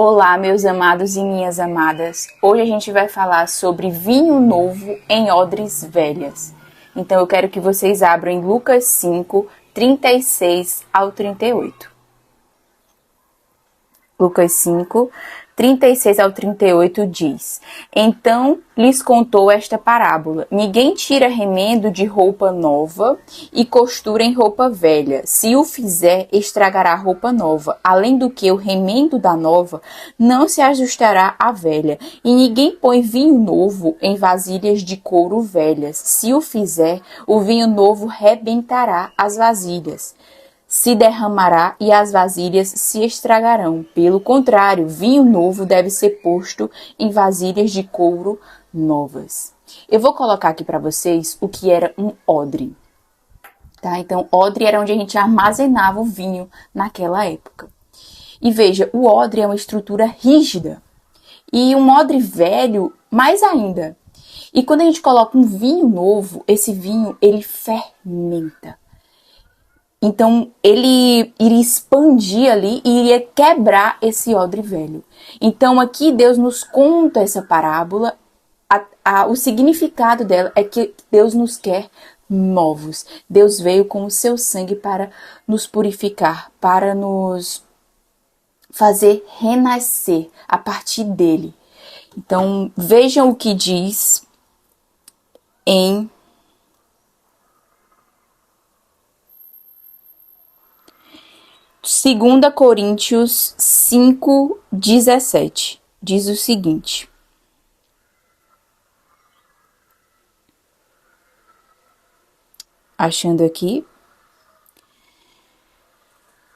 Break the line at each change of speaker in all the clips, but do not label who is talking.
Olá, meus amados e minhas amadas. Hoje a gente vai falar sobre vinho novo em odres velhas. Então eu quero que vocês abram em Lucas 5, 36 ao 38. Lucas 5, 36 ao 38 diz: Então lhes contou esta parábola: Ninguém tira remendo de roupa nova e costura em roupa velha. Se o fizer, estragará a roupa nova. Além do que, o remendo da nova não se ajustará à velha. E ninguém põe vinho novo em vasilhas de couro velhas. Se o fizer, o vinho novo rebentará as vasilhas, se derramará e as vasilhas se estragarão. Pelo contrário, vinho novo deve ser posto em vasilhas de couro novas. Eu vou colocar aqui para vocês o que era um odre. Tá? Então, odre era onde a gente armazenava o vinho naquela época. E veja, o odre é uma estrutura rígida. E um odre velho, mais ainda. E quando a gente coloca um vinho novo, esse vinho, ele fermenta. Então, ele iria expandir ali e iria quebrar esse odre velho. Então, aqui Deus nos conta essa parábola. O significado dela é que Deus nos quer novos. Deus veio com o seu sangue para nos purificar, para nos fazer renascer a partir dele. Então, vejam o que diz em 2 Coríntios 5, 17, diz o seguinte: achando aqui.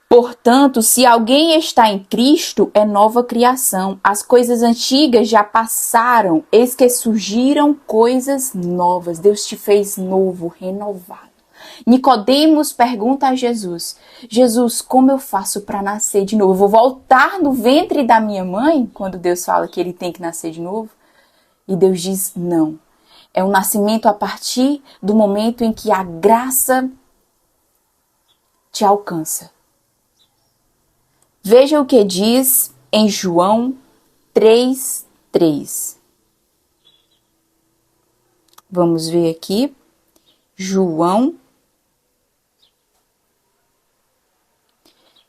Portanto, se alguém está em Cristo, é nova criação. As coisas antigas já passaram, eis que surgiram coisas novas. Deus te fez novo, renovado. Nicodemos pergunta a Jesus: Jesus, como eu faço para nascer de novo? Eu vou voltar no ventre da minha mãe? Quando Deus fala que ele tem que nascer de novo. E Deus diz: não. É um nascimento a partir do momento em que a graça te alcança. Veja o que diz em João 3:3. Vamos ver aqui. João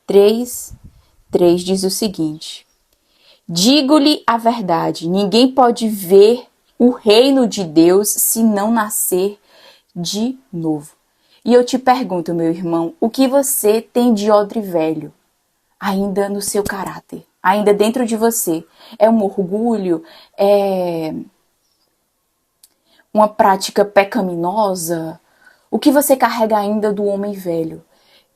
3:3 diz o seguinte: Digo-lhe a verdade, ninguém pode ver o reino de Deus se não nascer de novo. E eu te pergunto, meu irmão, o que você tem de odre velho ainda no seu caráter, ainda dentro de você? É um orgulho? É uma prática pecaminosa? O que você carrega ainda do homem velho?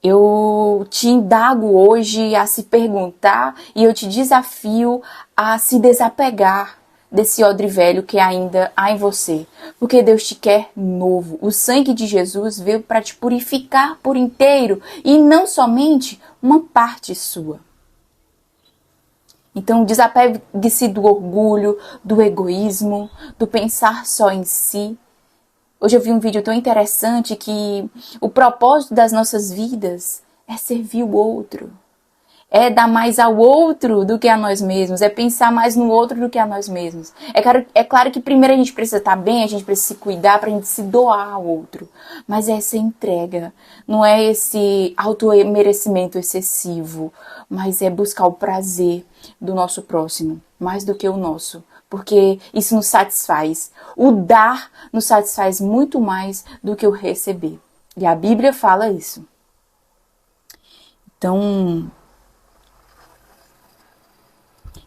Eu te indago hoje a se perguntar e eu te desafio a se desapegar desse odre velho que ainda há em você. Porque Deus te quer novo. O sangue de Jesus veio para te purificar por inteiro e não somente uma parte sua. Então desapegue-se do orgulho, do egoísmo, do pensar só em si. Hoje eu vi um vídeo tão interessante que o propósito das nossas vidas é servir o outro. É dar mais ao outro do que a nós mesmos. É pensar mais no outro do que a nós mesmos. É claro que primeiro a gente precisa estar bem, a gente precisa se cuidar para a gente se doar ao outro. Mas é essa entrega. Não é esse auto-merecimento excessivo. Mas é buscar o prazer do nosso próximo. Mais do que o nosso. Porque isso nos satisfaz. O dar nos satisfaz muito mais do que o receber. E a Bíblia fala isso. Então,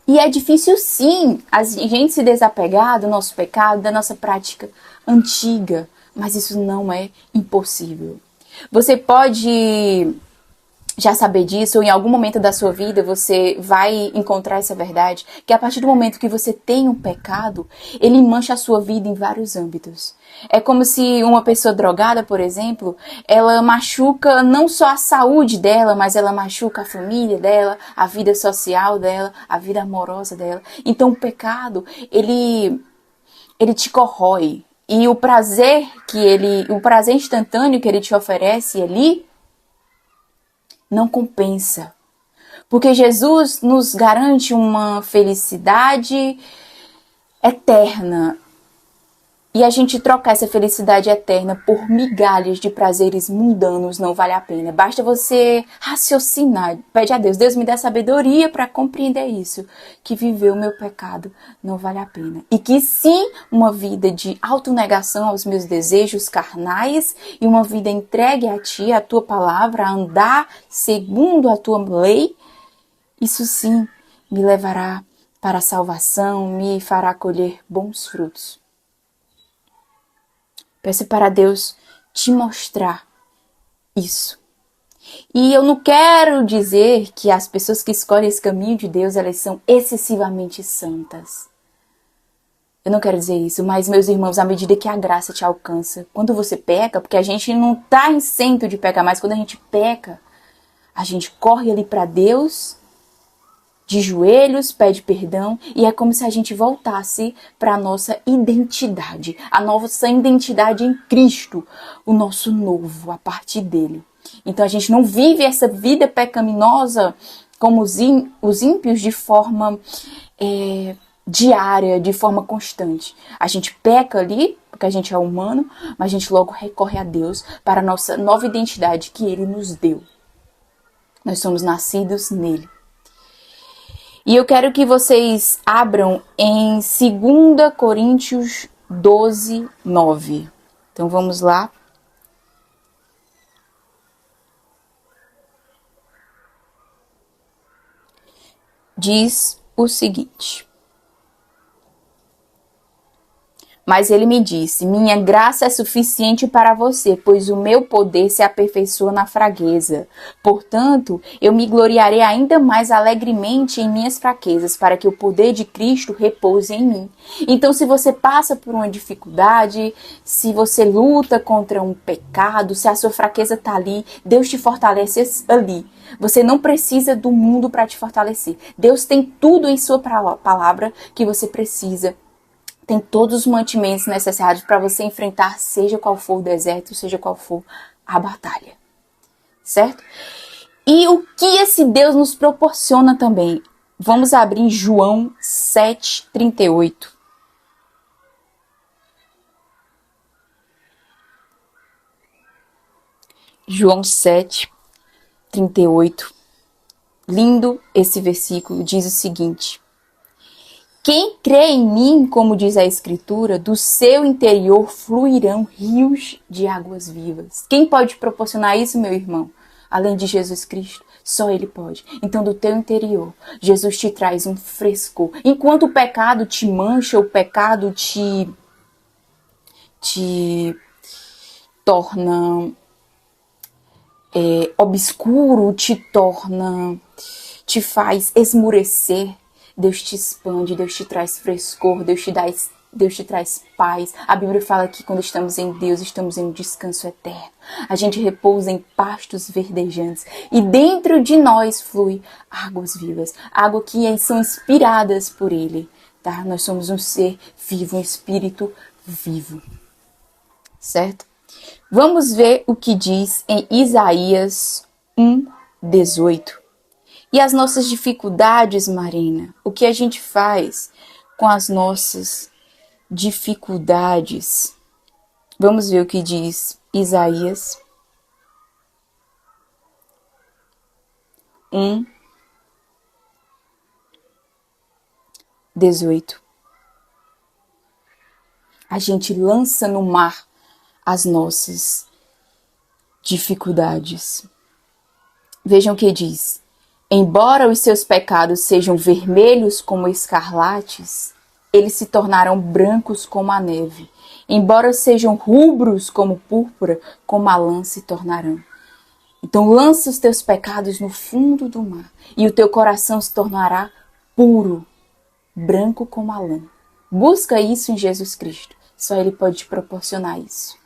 e é difícil sim a gente se desapegar do nosso pecado, da nossa prática antiga. Mas isso não é impossível. Você pode já saber disso, ou em algum momento da sua vida você vai encontrar essa verdade, que a partir do momento que você tem um pecado, ele mancha a sua vida em vários âmbitos. É como se uma pessoa drogada, por exemplo, ela machuca não só a saúde dela, mas ela machuca a família dela, a vida social dela, a vida amorosa dela. Então o pecado, ele te corrói. E o prazer instantâneo que ele te oferece ali, não compensa. Porque Jesus nos garante uma felicidade eterna. E a gente trocar essa felicidade eterna por migalhas de prazeres mundanos não vale a pena. Basta você raciocinar. Pede a Deus, Deus me dá sabedoria para compreender isso. Que viver o meu pecado não vale a pena. E que sim, uma vida de autonegação aos meus desejos carnais e uma vida entregue a ti, a tua palavra, a andar segundo a tua lei, isso sim me levará para a salvação, me fará colher bons frutos. Peça para Deus te mostrar isso. E eu não quero dizer que as pessoas que escolhem esse caminho de Deus, elas são excessivamente santas. Eu não quero dizer isso, mas meus irmãos, à medida que a graça te alcança, quando você peca, porque a gente não está isento de pecar, mas quando a gente peca, a gente corre ali para Deus, de joelhos, pede perdão, e é como se a gente voltasse para a nossa identidade em Cristo, o nosso novo, a partir dele. Então a gente não vive essa vida pecaminosa como os ímpios de forma diária, de forma constante. A gente peca ali, porque a gente é humano, mas a gente logo recorre a Deus para a nossa nova identidade que ele nos deu. Nós somos nascidos nele. E eu quero que vocês abram em 2 Coríntios 12, 9. Então vamos lá. Diz o seguinte: mas ele me disse, minha graça é suficiente para você, pois o meu poder se aperfeiçoa na fraqueza. Portanto, eu me gloriarei ainda mais alegremente em minhas fraquezas, para que o poder de Cristo repouse em mim. Então, se você passa por uma dificuldade, se você luta contra um pecado, se a sua fraqueza está ali, Deus te fortalece ali. Você não precisa do mundo para te fortalecer. Deus tem tudo em sua palavra que você precisa. Tem todos os mantimentos necessários para você enfrentar, seja qual for o deserto, seja qual for a batalha. Certo? E o que esse Deus nos proporciona também? Vamos abrir em João 7:38. João 7:38. Lindo esse versículo, diz o seguinte: quem crê em mim, como diz a Escritura, do seu interior fluirão rios de águas vivas. Quem pode proporcionar isso, meu irmão? Além de Jesus Cristo, só Ele pode. Então, do teu interior, Jesus te traz um frescor. Enquanto o pecado te mancha, o pecado te torna obscuro, te faz esmurecer. Deus te expande, Deus te traz frescor, Deus te traz paz. A Bíblia fala que quando estamos em Deus, estamos em um descanso eterno. A gente repousa em pastos verdejantes. E dentro de nós flui águas vivas. Água que são inspiradas por Ele. Tá? Nós somos um ser vivo, um espírito vivo. Certo? Vamos ver o que diz em Isaías 1:18. E as nossas dificuldades, Marina? O que a gente faz com as nossas dificuldades? Vamos ver o que diz Isaías 1:18. A gente lança no mar as nossas dificuldades. Vejam o que diz. Embora os seus pecados sejam vermelhos como escarlates, eles se tornarão brancos como a neve. Embora sejam rubros como púrpura, como a lã se tornarão. Então lança os teus pecados no fundo do mar, e o teu coração se tornará puro, branco como a lã. Busca isso em Jesus Cristo. Só Ele pode te proporcionar isso.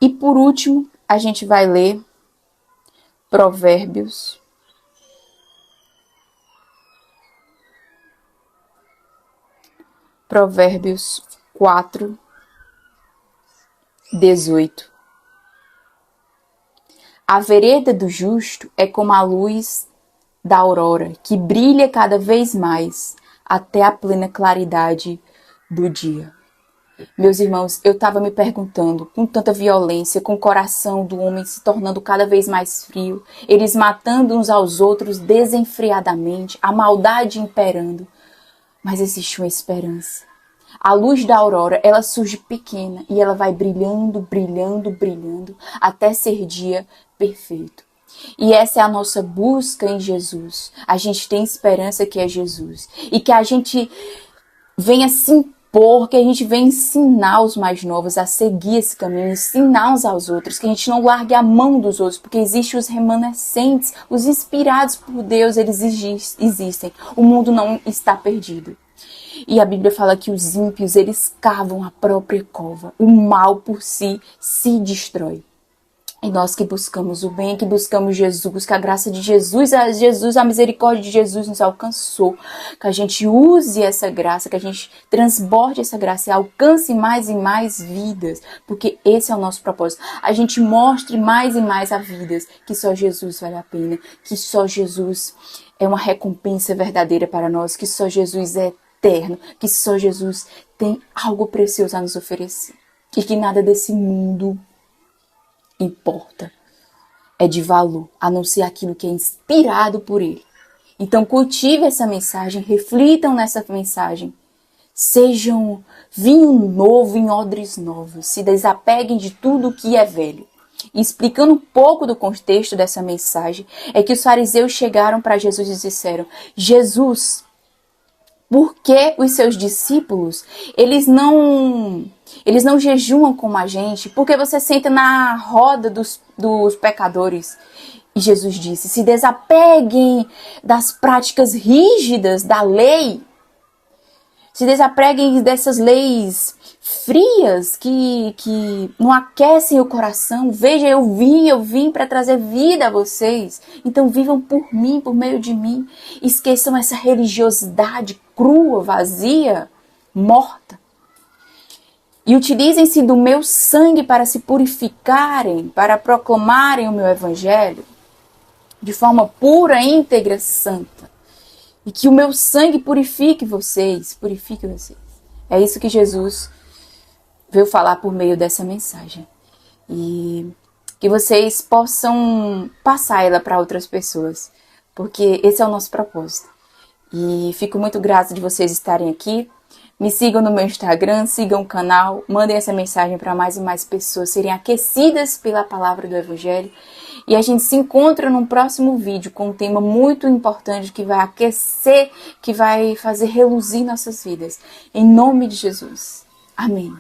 E por último, a gente vai ler Provérbios 4:18. A vereda do justo é como a luz da aurora, que brilha cada vez mais até a plena claridade do dia. Meus irmãos, eu estava me perguntando, com tanta violência, com o coração do homem se tornando cada vez mais frio, eles matando uns aos outros desenfreadamente, a maldade imperando. Mas existe uma esperança. A luz da aurora, ela surge pequena e ela vai brilhando, brilhando, brilhando, até ser dia perfeito. E essa é a nossa busca em Jesus. A gente tem esperança que é Jesus. E que a gente venha se impor, que a gente venha ensinar os mais novos a seguir esse caminho, ensinar uns aos outros, que a gente não largue a mão dos outros, porque existem os remanescentes, os inspirados por Deus, eles existem. O mundo não está perdido. E a Bíblia fala que os ímpios, eles cavam a própria cova. O mal por si se destrói. E nós que buscamos o bem, que buscamos Jesus, que a graça de Jesus, a misericórdia de Jesus nos alcançou. Que a gente use essa graça, que a gente transborde essa graça e alcance mais e mais vidas. Porque esse é o nosso propósito. A gente mostre mais e mais a vidas que só Jesus vale a pena. Que só Jesus é uma recompensa verdadeira para nós. Que só Jesus é eterno. Que só Jesus tem algo precioso a nos oferecer. E que nada desse mundo importa, é de valor, a não ser aquilo que é inspirado por ele. Então cultive essa mensagem, reflitam nessa mensagem, sejam vinho novo em odres novos, se desapeguem de tudo que é velho. E explicando um pouco do contexto dessa mensagem, é que os fariseus chegaram para Jesus e disseram: Jesus, por que os seus discípulos, eles não jejuam como a gente? Porque você senta na roda dos pecadores. E Jesus disse: se desapeguem das práticas rígidas da lei. Se desapeguem dessas leis frias que não aquecem o coração. Veja, eu vim para trazer vida a vocês. Então vivam por mim, por meio de mim. Esqueçam essa religiosidade crua, vazia, morta. E utilizem-se do meu sangue para se purificarem, para proclamarem o meu evangelho de forma pura, íntegra, santa. E que o meu sangue purifique vocês, purifique vocês. É isso que Jesus veio falar por meio dessa mensagem. E que vocês possam passar ela para outras pessoas, porque esse é o nosso propósito. E fico muito grata de vocês estarem aqui. Me sigam no meu Instagram, sigam o canal, mandem essa mensagem para mais e mais pessoas serem aquecidas pela palavra do Evangelho. E a gente se encontra num próximo vídeo com um tema muito importante que vai aquecer, que vai fazer reluzir nossas vidas. Em nome de Jesus. Amém.